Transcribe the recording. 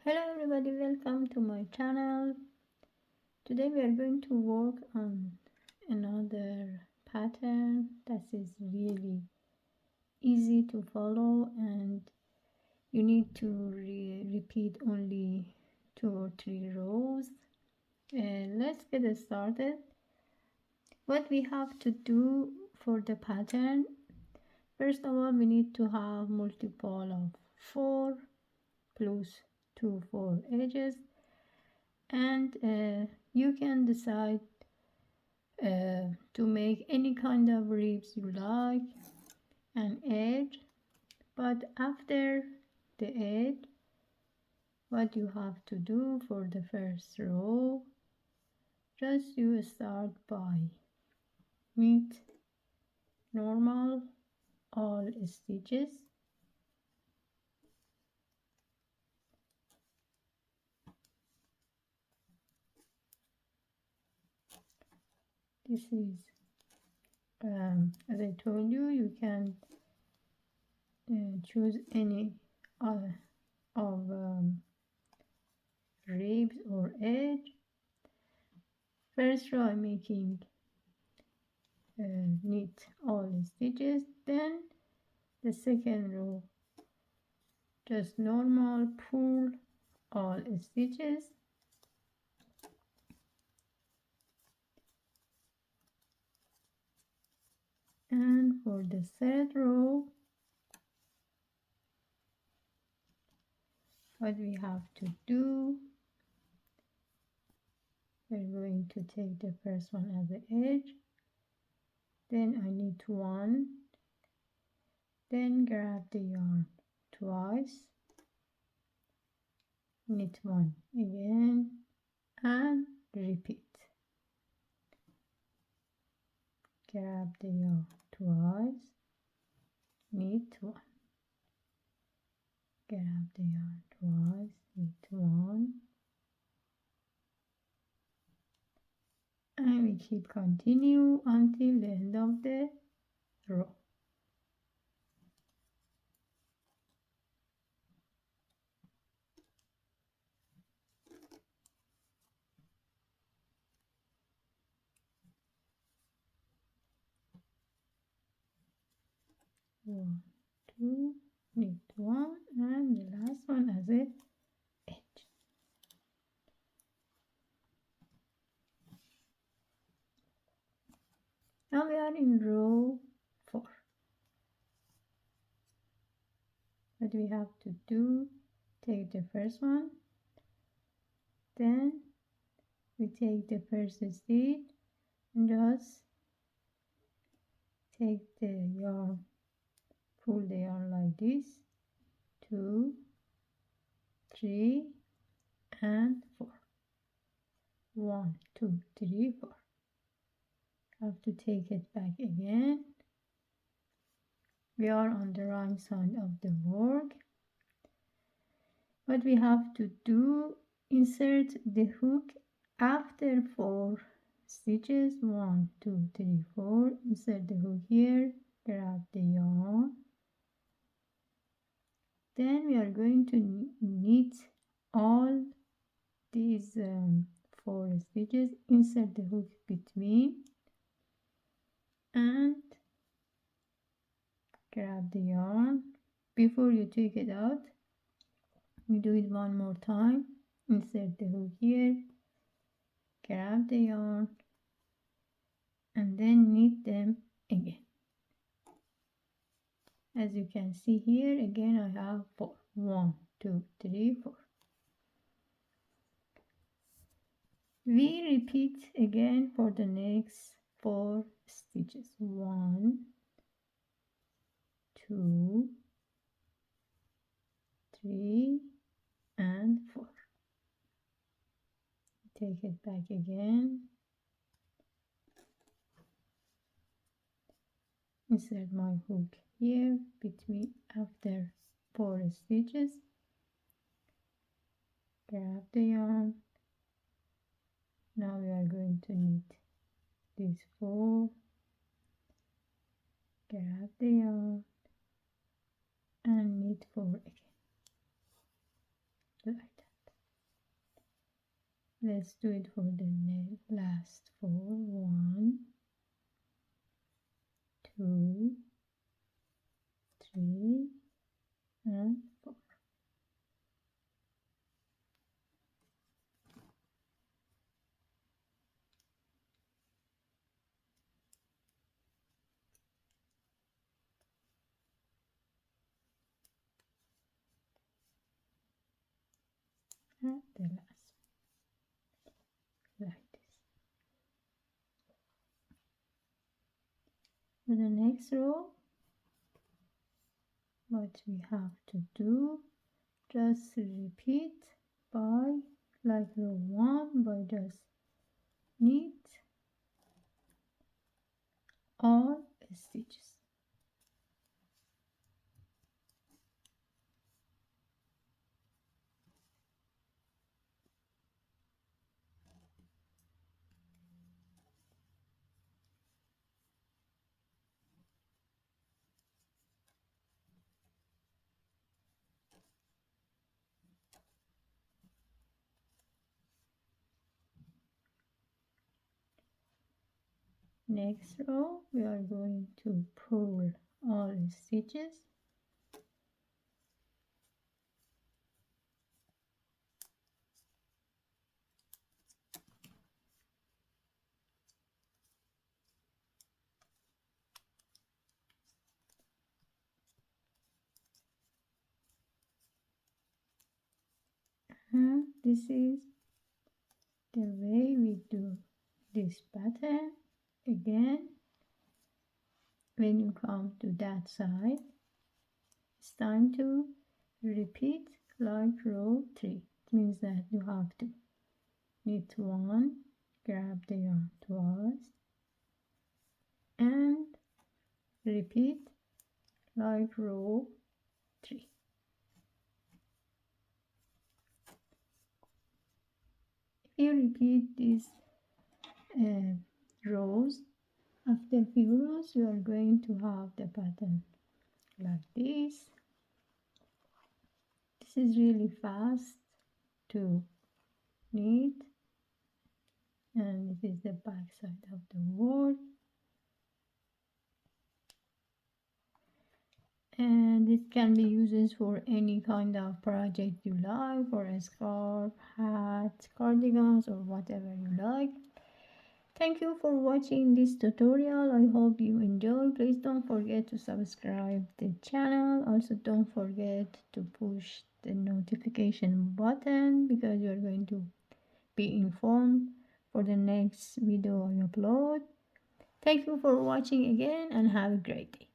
Hello everybody, welcome to my channel. Today we are going to work on another pattern that is really easy to follow, and you need to repeat only 2 or 3 rows. Let's get started. What we have to do for the pattern, first of all we need to have multiple of 4 plus 2 4 edges, and you can decide to make any kind of ribs you like, an edge, but after the edge what you have to do for the first row, just you start by knit normal all stitches, this is as I told you, you can choose any of ribs or edge. First row I'm making knit all stitches, then the second row just normal pull all stitches, and for the third row what we have to do, we're going to take the first one as the edge, then I knit 1, then grab the yarn twice, knit 1 again, and repeat. Grab the yarn twice, knit 1, grab the yarn twice, knit 1, and we keep continue until the end of the row. One, 2, knit 1, and the last one as a edge. Now we are in row 4. What we have to do, take the first one, then we take the first stitch and just take the yarn, pull the yarn like this, 2, 3 and 4. 1, 2, 3, 4. Have to take it back again. We are on the right side of the work. What we have to do, insert the hook after 4 stitches, 1, 2, 3, 4. Insert the hook here, grab the yarn, then we are going to knit all these 4 stitches, insert the hook between, and grab the yarn. Before you take it out, you do it one more time, insert the hook here, grab the yarn, and then knit them again. As you can see here, again I have 4. 1, 2, 3, 4. We repeat again for the next 4 stitches. 1, 2, 3 and 4. Take it back again, insert my hook here between after 4 stitches, grab the yarn. Now we are going to knit these 4, grab the yarn and knit 4 again, like that. Let's do it for the last four. 1, 2, 3, and 4. And the last, like this. For the next row, what we have to do, just repeat by like row 1 by just knit all stitches. Next row we are going to pull all stitches. And this is the way we do this pattern. Again, when you come to that side, it's time to repeat like row 3. It means that you have to knit 1, grab the yarn twice, and repeat like row 3. If you repeat these rows, after a few rows you are going to have the pattern like this. This is really fast to knit, and this is the back side of the work. And it can be used for any kind of project you like, for a scarf, hat, cardigans, or whatever you like. Thank you for watching this tutorial. I hope you enjoy. Please don't forget to subscribe the channel. Also don't forget to push the notification button because you are going to be informed for the next video I upload. Thank you for watching again and have a great day.